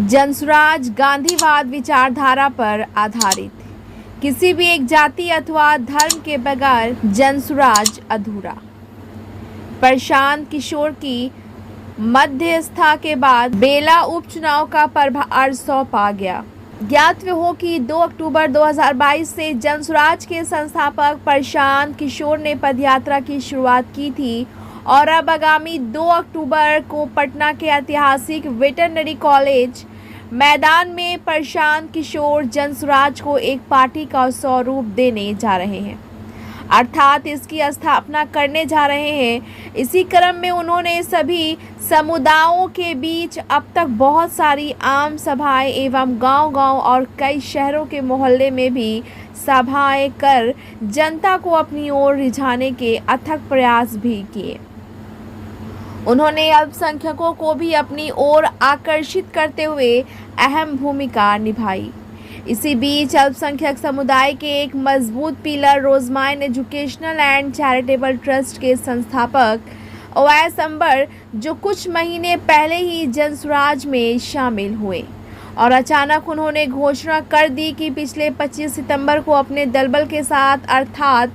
जनसुराज गांधीवाद विचारधारा पर आधारित, किसी भी एक जाति अथवा धर्म के बगैर जनसुराज अधूरा। प्रशांत किशोर की मध्यस्थता के बाद बेला उपचुनाव का प्रभार सौंपा गया। ज्ञात हो कि 2 अक्टूबर 2022 से जनसुराज के संस्थापक प्रशांत किशोर ने पदयात्रा की शुरुआत की थी और अब आगामी 2 अक्टूबर को पटना के ऐतिहासिक वेटरनरी कॉलेज मैदान में प्रशांत किशोर जनसुराज को एक पार्टी का स्वरूप देने जा रहे हैं, अर्थात इसकी स्थापना करने जा रहे हैं। इसी क्रम में उन्होंने सभी समुदायों के बीच अब तक बहुत सारी आम सभाएं एवं गांव-गांव और कई शहरों के मोहल्ले में भी सभाएं कर जनता को अपनी ओर रिझाने के अथक प्रयास भी किए। उन्होंने अल्पसंख्यकों को भी अपनी ओर आकर्षित करते हुए अहम भूमिका निभाई। इसी बीच अल्पसंख्यक समुदाय के एक मजबूत पिलर रोजमाइन एजुकेशनल एंड चैरिटेबल ट्रस्ट के संस्थापक ओवैस अंबर, जो कुछ महीने पहले ही जनसुराज में शामिल हुए और अचानक उन्होंने घोषणा कर दी कि पिछले 25 सितंबर को अपने दलबल के साथ अर्थात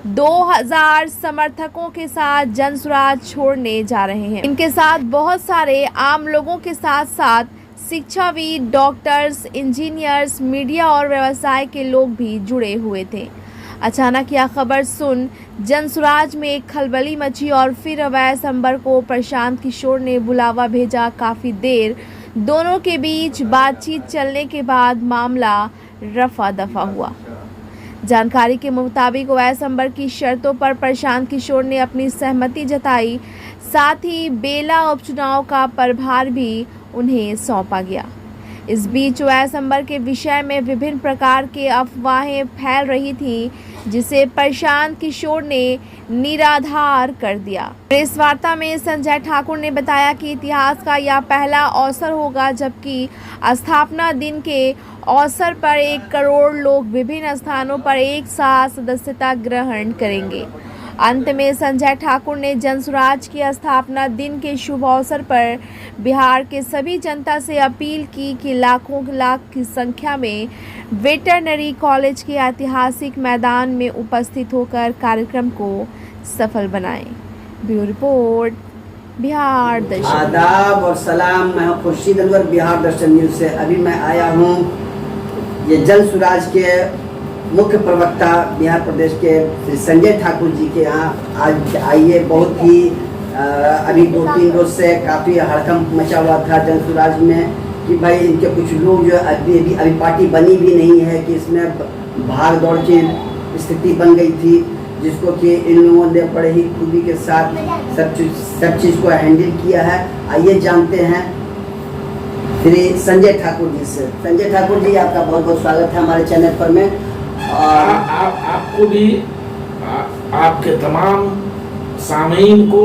2000 समर्थकों के साथ जनसुराज छोड़ने जा रहे हैं। इनके साथ बहुत सारे आम लोगों के साथ साथ शिक्षाविद, डॉक्टर्स, इंजीनियर्स, मीडिया और व्यवसाय के लोग भी जुड़े हुए थे। अचानक यह खबर सुन जनसुराज में एक खलबली मची और फिर ओवैस अंबर को प्रशांत किशोर ने बुलावा भेजा। काफ़ी देर दोनों के बीच बातचीत चलने के बाद मामला रफा दफा हुआ। जानकारी के मुताबिक ओवैस अंबर की शर्तों पर प्रशांत किशोर ने अपनी सहमति जताई, साथ ही बेला उपचुनाव का प्रभार भी उन्हें सौंपा गया। इस बीच ओवैस अंबर के विषय में विभिन्न प्रकार के अफवाहें फैल रही थी, जिसे प्रशांत किशोर ने निराधार कर दिया। प्रेस वार्ता में संजय ठाकुर ने बताया कि इतिहास का यह पहला अवसर होगा जबकि स्थापना दिन के अवसर पर 1 करोड़ लोग विभिन्न स्थानों पर एक साथ सदस्यता ग्रहण करेंगे। अंत में संजय ठाकुर ने जनसुराज की स्थापना दिन के शुभ अवसर पर बिहार के सभी जनता से अपील की कि लाखों लाख की संख्या में वेटरनरी कॉलेज के ऐतिहासिक मैदान में उपस्थित होकर कार्यक्रम को सफल बनाएं। ब्यूरो रिपोर्ट, बिहार दर्शन। आदाब और सलाम, मैं हूं खुर्शीद अनवर, बिहार दर्शन न्यूज से। अभी मैं आया हूं ये जनसुराज के मुख्य प्रवक्ता बिहार प्रदेश के श्री संजय ठाकुर जी के यहाँ आज आइए। बहुत ही अभी 2-3 रोज से काफ़ी हड़कंप मचा हुआ था जनसुराज में कि भाई इनके कुछ लोग जो अभी पार्टी बनी भी नहीं है कि इसमें भाग दौड़ की स्थिति बन गई थी, जिसको कि इन लोगों ने बड़े ही खूबी के साथ सब चीज़ को हैंडल किया है। आइए जानते हैं श्री संजय ठाकुर जी से। संजय ठाकुर जी, आपका बहुत बहुत स्वागत है हमारे चैनल पर में। और आपको भी, आपके तमाम सामीन को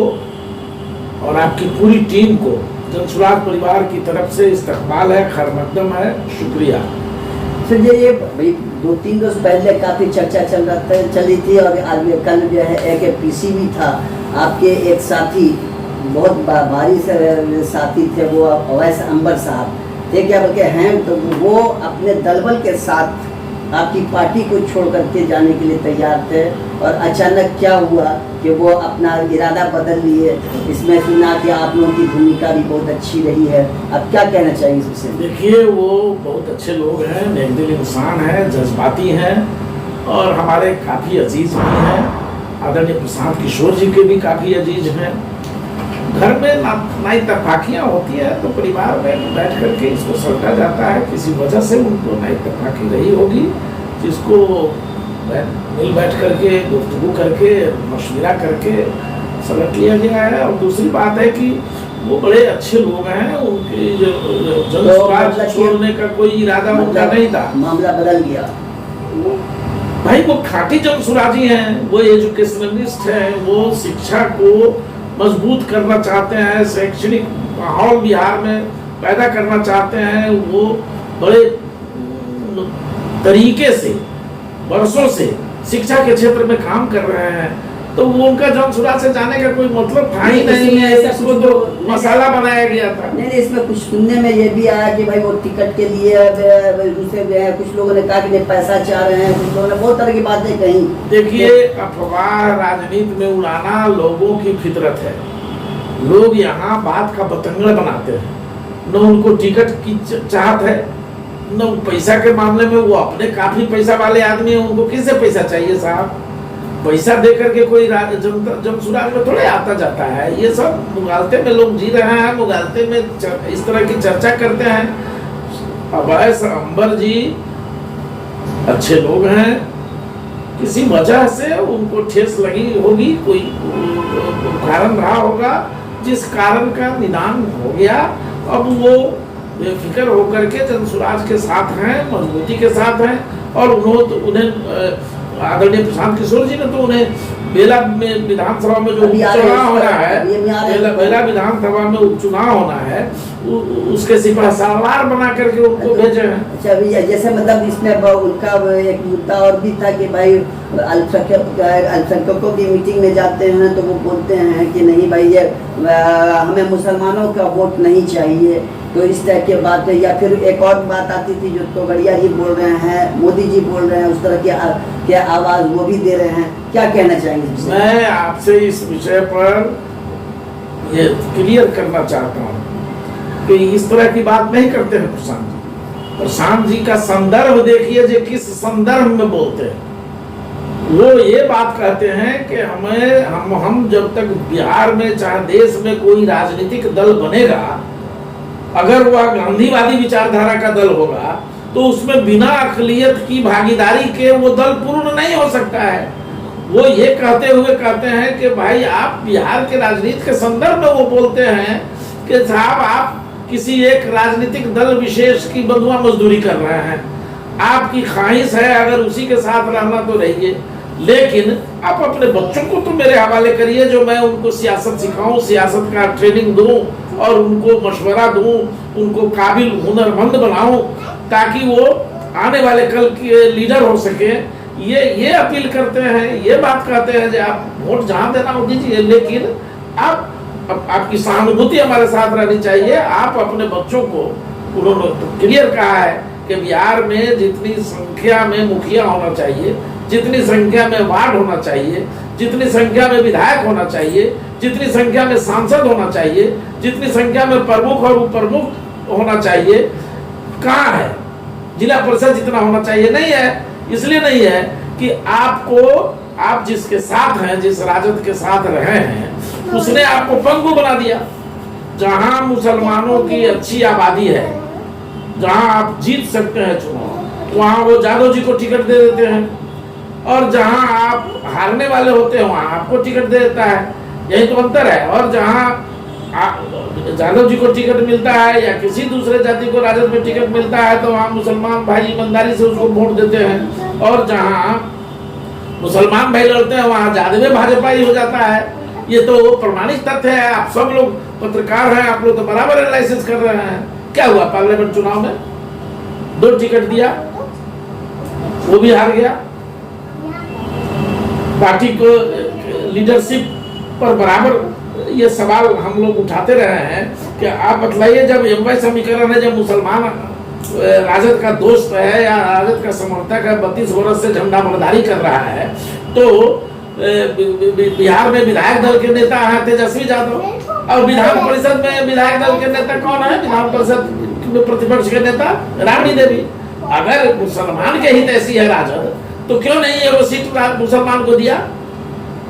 और आपकी पूरी टीम को जनसुराज परिवार की तरफ से इस्तकबाल है, खैर मकदम है, शुक्रिया। सर ये भाई 2-3 रोज पहले काफ़ी चर्चा चली थी और कल जो है एक पीसी भी था, आपके एक साथी बहुत भारी से साथी थे, वो ओवैस अंबर साहब थे क्या बल्कि हैं, तो वो अपने दलबल के साथ आपकी पार्टी को छोड़ करके जाने के लिए तैयार थे और अचानक क्या हुआ कि वो अपना इरादा बदल लिए। इसमें सुना कि आप लोगों की भूमिका भी बहुत अच्छी रही है, अब क्या कहना चाहिए इससे? देखिए, वो बहुत अच्छे लोग हैं, नेकदिल इंसान हैं, जज्बाती हैं और हमारे काफ़ी अजीज भी हैं। आदरणीय प्रशांत किशोर जी के भी काफ़ी अजीज हैं। घर में ना इत्तेफाकियाँ होती है तो परिवार में बैठ करके इसको सलटा जाता है। किसी वजह से उनको ना इत्तेफाकी रही होगी, जिसको मिल बैठ करके गुफ्तगू करके मशवरा करके सलट लिया गया है। और दूसरी बात है कि वो बड़े अच्छे लोग हैं, उनकी जनसुराज छोड़ने का कोई इरादा उनका नहीं था। मामला बदल गया। भाई वो खाटी जनसुराजी हैं, वो एजुकेशनलिस्ट हैं, वो शिक्षा को मजबूत करना चाहते हैं, शैक्षणिक माहौल बिहार में पैदा करना चाहते हैं। वो बड़े तरीके से बरसों से शिक्षा के क्षेत्र में काम कर रहे हैं। तो वो उनका जन से जाने का कोई मतलब था ही नहीं है, इसको तो मसाला बनाया गया था। नहीं, इसमें कुछ सुनने में ये भी आया कि भाई वो टिकट के लिए रुसे हुए हैं, कुछ लोगों ने कहा कि नहीं पैसा चाह रहे हैं, कुछ लोगों ने बहुत तरह की बातें कही। देखिए, अफवाह राजनीति में उड़ाना लोगों की फितरत है। लोग यहाँ बात का बतंगड़ बनाते हैं, न उनको टिकट की चाहत है, न पैसा के मामले में वो अपने काफी पैसा वाले आदमी है, उनको किससे पैसा चाहिए साहब? पैसा दे करके कोई जनसुराज में थोड़े आता जाता है। ये सब मुगालते में लोग जी रहे हैं, मुगालते में इस तरह की चर्चा करते हैं। अवैस अंबर जी अच्छे लोग हैं, किसी वजह से उनको ठेस लगी होगी, कोई कारण रहा होगा जिस कारण का निदान हो गया। अब वो बेफिक्र होकर के जनसुराज के साथ हैं, मजबूती के साथ हैं। और उन्हें आदरणीय प्रशांत किशोर जी ने तो उन्हें बेला में विधानसभा में जो उपचुनाव होना है, बेला विधानसभा में उपचुनाव होना है, उसके सिपह सालार बना करके उनको भेजे हैं। अच्छा, अभी जैसे मतलब इसमें उनका एक मुद्दा और भी था कि भाई अल्पसंख्यकों की मीटिंग में जाते हैं तो वो बोलते हैं कि नहीं भाई ये हमें मुसलमानों का वोट नहीं चाहिए, तो इस तरह की बात है। या फिर एक और बात आती थी जो तोगड़िया जी बोल रहे हैं, मोदी जी बोल रहे हैं, उस तरह की आवाज वो भी दे रहे हैं, क्या कहना चाहेंगे? मैं आपसे इस विषय पर ये क्लियर करना चाहता हूँ कि इस तरह की बात नहीं करते हैं प्रशांत जी। प्रशांत जी का संदर्भ देखिए, जो किस संदर्भ में बोलते हैं। वो ये बात कहते हैं कि हम जब तक बिहार में चाहे देश में कोई राजनीतिक दल बनेगा, अगर वह गांधीवादी विचारधारा का दल होगा तो उसमें बिना अक़लियत की भागीदारी के वो दल पूर्ण नहीं हो सकता है। वो ये कहते हुए कहते हैं कि भाई आप बिहार के राजनीति के संदर्भ में वो बोलते हैं कि साहब आप किसी एक राजनीतिक दल विशेष की बंधुआ मजदूरी कर रहे हैं। आपकी ख्वाहिश है अगर उसी के साथ रहना तो रहिए, लेकिन आप अपने बच्चों को तो मेरे हवाले करिए, जो मैं उनको सियासत सिखाऊं, सियासत का ट्रेनिंग दूं और उनको मशवरा दूं, उनको काबिल हुनरमंद बनाऊं, ताकि वो आने वाले कल के लीडर हो सके। ये अपील करते हैं, ये बात कहते हैं कि आप वोट जहां देना हो दीजिए, लेकिन आपकी सहानुभूति हमारे साथ रहनी चाहिए। आप अपने बच्चों को, उन्होंने क्लियर कहा है कि बिहार में जितनी संख्या में मुखिया होना चाहिए, जितनी संख्या में वार्ड होना चाहिए, जितनी संख्या में विधायक होना चाहिए, जितनी संख्या में सांसद होना चाहिए, जितनी संख्या में प्रमुख और उप प्रमुख होना चाहिए, कहाँ है? जिला परिषद जितना होना चाहिए नहीं है। इसलिए नहीं है कि आप जिसके साथ हैं, जिस राजद के साथ रहे हैं, उसने आपको पंगु बना दिया। जहां मुसलमानों की अच्छी आबादी है, जहां आप जीत सकते हैं चुनाव, वहां वो जादव जी को टिकट दे देते हैं, और जहां आप हारने वाले होते हैं वहां आपको टिकट दे देता है। यही तो अंतर है। और जहां जादव जी को टिकट मिलता है या किसी दूसरे जाति को राजद में टिकट मिलता है तो वहां मुसलमान भाई ईमानदारी से उसको वोट देते हैं, और जहां मुसलमान भाई लड़ते हैं वहां जादवे भाजपा ही हो जाता है। ये तो प्रमाणित तथ्य है। आप सब लोग पत्रकार हैं, आप लोग तो बराबर एनालिसिस कर रहे हैं। क्या हुआ पार्लियामेंट चुनाव में? 2 टिकट दिया, वो भी हार गया। पार्टी को लीडरशिप पर बराबर ये सवाल हम लोग उठाते रहे हैं कि आप बतलाइए, जब एमवाई समीकरण है, जब मुसलमान राजद का दोस्त है या राजद का समर्थक है, 32 वर्ष से झंडा बरदारी कर रहा है, तो बिहार में विधायक दल के नेता हैं तेजस्वी यादव, और विधान परिषद में विधायक दल के नेता कौन है? विधान परिषद में प्रतिपक्ष के नेता राबड़ी देवी। अगर मुसलमान के हित ऐसी है राजद, तो क्यों नहीं है वो सीट मुसलमान को दिया?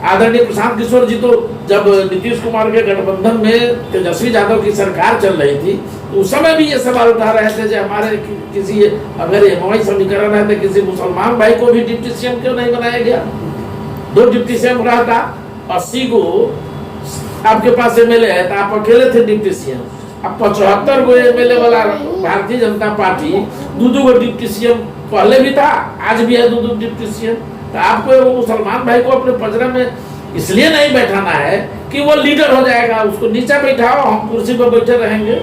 आदरणीय प्रशांत किशोर जी तो जब नीतीश कुमार के गठबंधन में तेजस्वी यादव की सरकार चल रही थी, तो उस समय भी ये सवाल उठा रहे थे कि हमारे किसी अगर एमवाई समीकरण है तो किसी मुसलमान भाई को भी डिप्टी सीएम क्यों नहीं बनाया गया? 2 डिप्टी सीएम रहा था, 80 को आपके पास एमएलए है, तो आप अकेले थे डिप्टी सीएम। अब 75 को एमएलए वाला भारतीय जनता पार्टी 2 गो डिप्टी सीएम पहले भी था, आज भी है 2 डिप्टी सीएम। तो आपको वो मुसलमान भाई को अपने पजरा में इसलिए नहीं बैठाना है कि वो लीडर हो जाएगा, उसको नीचे बैठाओ, हम कुर्सी पर बैठे रहेंगे।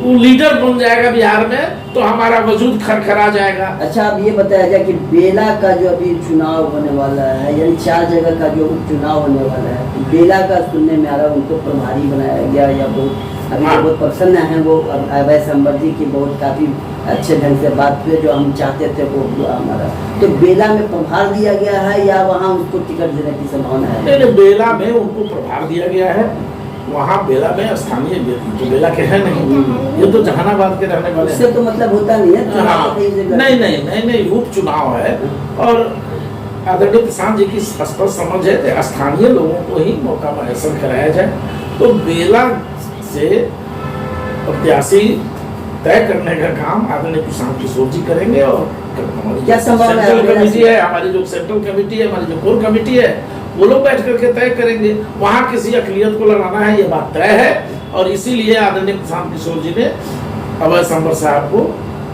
वो लीडर बन जाएगा बिहार में तो हमारा वजूद खरखरा जाएगा। अच्छा, अब ये बताया जाए कि बेला का जो अभी चुनाव होने वाला है, यानी 4 जगह का जो चुनाव होने वाला है, बेला का सुनने में आ रहा है उनको प्रभारी बनाया गया, या बहुत अभी तो बहुत प्रसन्न है वो अभय संबंधी की, बहुत काफी अच्छे ढंग से बात हुई, जो हम चाहते थे वो हुआ हमारा। तो बेला में प्रभार दिया गया है या वहाँ उसको टिकट देने की संभावना है? नहीं, बेला में उनको प्रभार दिया गया है। वहाँ बेला में स्थानीय व्यक्ति तो बेला के है नहीं, ये तो जहानाबाद के रहने वाले उससे तो मतलब होता नहीं है। हाँ, नहीं उपचुनाव है। और आदरणीय प्रशांत जी की स्पष्ट समझ है कि स्थानीय लोगों को ही मौका मैसर कराया जाए। तो बेला से प्रत्याशी तय करने का काम आदरणीय प्रशांत किशोर जी करेंगे। और क्या संभावना है? सेंट्रल कमेटी है, हमारी जो सेंट्रल कमेटी है, हमारी जो कोर कमेटी है, वो लोग बैठ करके तय करेंगे। वहाँ किसी अकलियत को लगाना है, ये बात तय है। और इसीलिए आदरणीय प्रशांत किशोर जी ने अभय संबर साहब को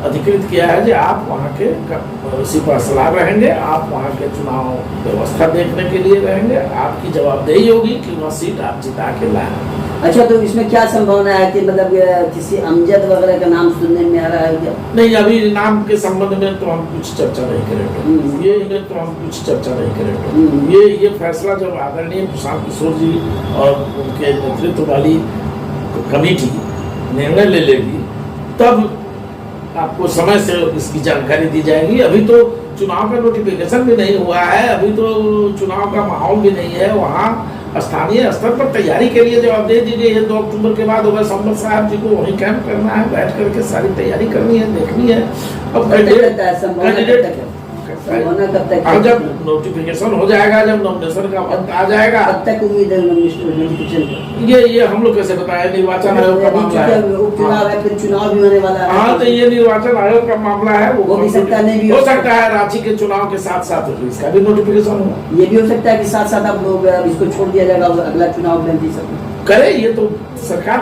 अधिकृत किया है कि आप वहाँ के सिपा सलाह रहेंगे, आप वहाँ के चुनाव व्यवस्था देखने के लिए रहेंगे, आपकी जवाबदेही होगी कि वह सीट आप जिता के लाएं। अच्छा, तो इसमें क्या संभावना है कि मतलब किसी अमजद वगैरह का नाम सुनने में आ रहा है क्या? नहीं, अभी नाम के संबंध में तो हम कुछ चर्चा नहीं करेंगे। ये तो हम कुछ चर्चा नहीं करेंगे। ये फैसला जब आदरणीय प्रशांत किशोर जी और उनके नेतृत्व वाली कमेटी निर्णय ले लेगी, तब आपको समय से इसकी जानकारी दी जाएगी। अभी तो चुनाव का नोटिफिकेशन भी नहीं हुआ है, अभी तो चुनाव का माहौल भी नहीं है। वहाँ स्थानीय स्तर पर तैयारी के लिए जवाबदेही दी गई है। 2 अक्टूबर के बाद अभय संबर साहब जी को वहीं कैंप करना है, बैठ करके सारी तैयारी करनी है, देखनी है। अब कैंडिडेट कब तक? जब नोटिफिकेशन हो जाएगा, जब नॉमिनेशन का वक्त आ जाएगा, कब तक उम्मीद है नोटिफिकेशन? ये हम लोग कैसे बताएं? निर्वाचन आयोग का मामला है, उपचुनाव है, फिर चुनाव भी होने वाला है। हाँ, तो ये निर्वाचन आयोग का मामला है, वो भी सकता नहीं भी हो सकता है। रांची के चुनाव के साथ साथ इसका भी नोटिफिकेशन हो। ये भी हो सकता है कि साथ साथ आप लोग इसको छोड़ दिया जाएगा, अगला चुनाव में भी करे। ये तो सरकार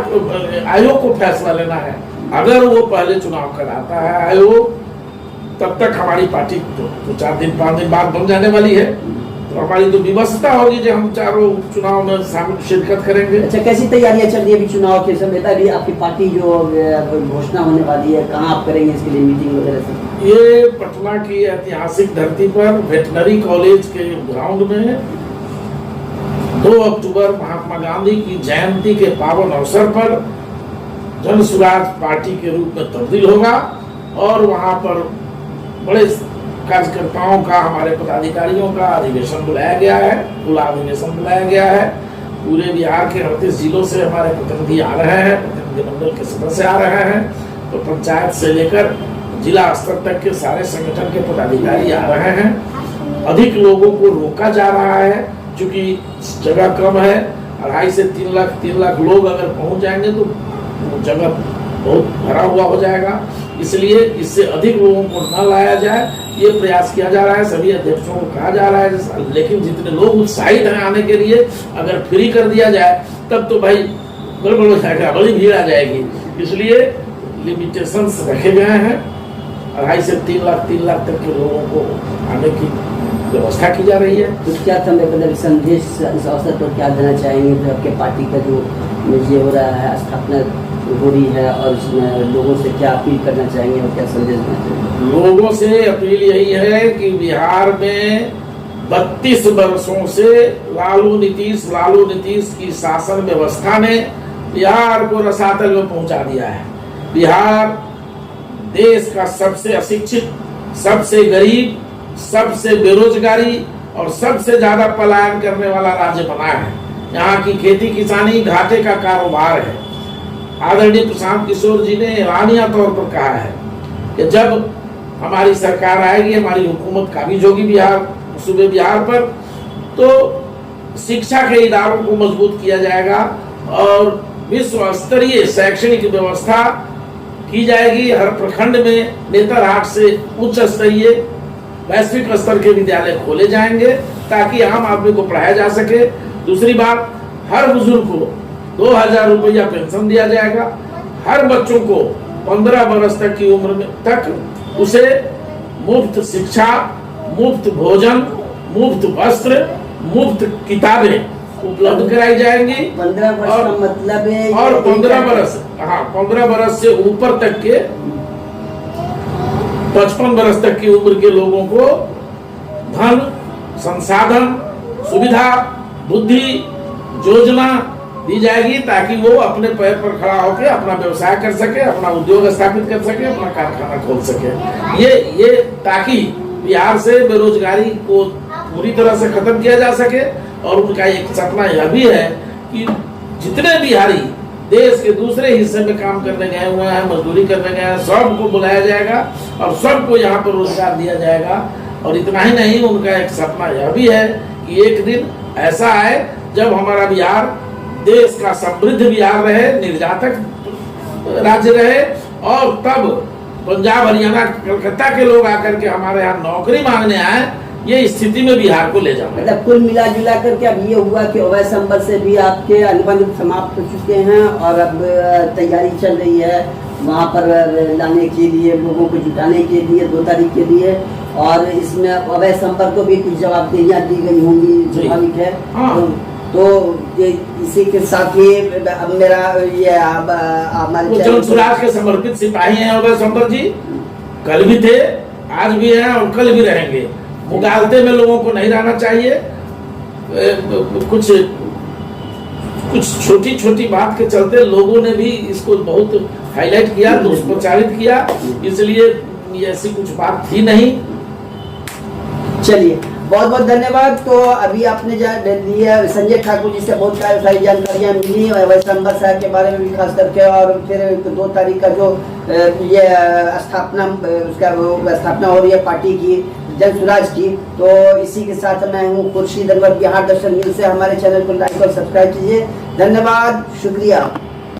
आयोग को फैसला लेना है। अगर वो पहले चुनाव कराता है आयोग, तब तक हमारी पार्टी तो 4 दिन 5 दिन बाद बन जाने वाली है। तो हमारी तो व्यवस्था होगी जो हम चारों चुनाव में शिरकत करेंगे। अच्छा, कैसी तैयारियां चल रही है अभी चुनाव के समय? अभी आपकी पार्टी जो घोषणा होने वाली है, कहाँ आप करेंगे इसके लिए मीटिंग वगैरह सब? ये पटना की ऐतिहासिक धरती पर वेटनरी कॉलेज के ग्राउंड में 2 अक्टूबर महात्मा गांधी की जयंती के पावन अवसर पर जन स्वराज पार्टी के रूप में तब्दील होगा। और वहाँ पर बड़े कार्यकर्ताओं का, हमारे पदाधिकारियों का अधिवेशन बुलाया गया है, खुला अधिवेशन बुलाया गया है। पूरे बिहार के 38 जिलों से हमारे प्रतिनिधि आ रहे हैं, प्रतिनिधिमंडल के सदस्य आ रहे हैं। तो पंचायत से लेकर जिला स्तर तक के सारे संगठन के पदाधिकारी आ रहे हैं। अधिक लोगों को रोका जा रहा है, चूंकि जगह कम है। 2.5 से 3 लाख लोग अगर पहुंच जाएंगे तो जगह बहुत भरा हुआ हो जाएगा। इसलिए इससे अधिक लोगों को न लाया जाए, ये प्रयास किया जा रहा है। सभी अध्यक्षों को कहा जा रहा है। लेकिन जितने लोग उत्साहित हैं आने के लिए, अगर फ्री कर दिया जाए तब तो भाई गड़बड़ हो जाएगा, बड़ी भीड़ आ जाएगी। इसलिए लिमिटेशंस रखे गए हैं। 2.5 से 3 लाख तक के लोगों को आने की व्यवस्था की जा रही है। तो क्या मतलब संदेश इस अवसर पर क्या देना चाहेंगे? तो आपके पार्टी का जो ये हो रहा है, स्थापना हो रही है, और इसमें लोगों से क्या अपील करना चाहेंगे और क्या संदेश देना चाहेंगे? लोगों से अपील यही है कि बिहार में 32 वर्षों से लालू नीतीश की शासन व्यवस्था ने बिहार को रसातल में पहुंचा दिया है। बिहार देश का सबसे अशिक्षित, सबसे गरीब, सबसे बेरोजगारी और सबसे ज्यादा पलायन करने वाला राज्य बना है। यहाँ की खेती किसानी घाटे का कारोबार है। आदरणीय प्रशांत किशोर जी ने ऐलानिया तौर पर कहा है कि जब हमारी सरकार आएगी, हमारी हुकूमत काबिज होगी बिहार सूबे बिहार पर, तो शिक्षा के इदारों को मजबूत किया जाएगा और विश्व स्तरीय शैक्षणिक व्यवस्था की जाएगी। हर प्रखंड में नेतरहाट से उच्च स्तरीय वैश्विक स्तर के विद्यालय खोले जाएंगे ताकि आम आदमी को पढ़ाया जा सके। दूसरी बात, हर बुजुर्ग को 2000 रुपया पेंशन दिया जाएगा। हर बच्चों को 15 वर्ष तक की उम्र में तक उसे मुफ्त शिक्षा, मुफ्त भोजन, मुफ्त वस्त्र, मुफ्त किताबें उपलब्ध कराई जाएंगी। 15 वर्ष का मतलब है और 15 बरस, हाँ 15 बरस से ऊपर तक के 55 बरस तक की उम्र के लोगों को धन, संसाधन, सुविधा, बुद्धि, योजना दी जाएगी ताकि वो अपने पैर पर खड़ा होकर अपना व्यवसाय कर सके, अपना उद्योग स्थापित कर सके, अपना कारखाना खोल सके। ये ताकि बिहार से बेरोजगारी को पूरी तरह से खत्म किया जा सके। और उनका एक सपना यह भी है कि जितने बिहारी देश के दूसरे हिस्से में काम करने गए हुए हैं, मजदूरी करने गए हैं, सबको बुलाया जाएगा और सबको यहाँ पर रोजगार दिया जाएगा। और इतना ही नहीं, उनका एक सपना यह भी है कि एक दिन ऐसा आए जब हमारा बिहार देश का समृद्ध बिहार रहे, निर्यातक राज्य रहे, और तब पंजाब, हरियाणा, कलकत्ता के लोग आकर के हमारे यहाँ नौकरी मांगने आए। ये स्थिति में बिहार को ले जाना। मतलब कुल मिला जुला करके अब ये हुआ कि अवैध संबंध से भी आपके अनुबंध समाप्त हो चुके हैं और अब तैयारी चल रही है वहाँ पर लाने के लिए, लोगों को जुटाने के लिए 2 तारीख के लिए। और इसमें अवैध संपर्क को भी कुछ जवाबदेहियाँ दी गई होंगी, स्वाभाविक है। हाँ। तो ये इसी के साथ ही अब मेरा ये हमारे जनसुराज के समर्पित सिपाही हैं अवैध संपर्क जी, कल भी थे, आज भी हैं और कल भी रहेंगे। मुगालते में लोगों को नहीं रहना चाहिए। कुछ छोटी छोटी बात के चलते लोगों ने भी इसको बहुत हाईलाइट किया, दुष्प्रचारित किया, इसलिए ऐसी कुछ बात थी नहीं। चलिए, बहुत बहुत धन्यवाद। तो अभी आपने दिया संजय ठाकुर जी से बहुत सारी जानकारियाँ मिली अवैध संबंध साहब के बारे में भी खास करके, और फिर 2 तारीख का जो ये स्थापना, उसका वो स्थापना हो रही है पार्टी की, जनसुराज की। तो इसी के साथ मैं हूँ खुर्शीद अनवर, बिहार दर्शन न्यूज़ से। हमारे चैनल को लाइक और सब्सक्राइब कीजिए। धन्यवाद, शुक्रिया।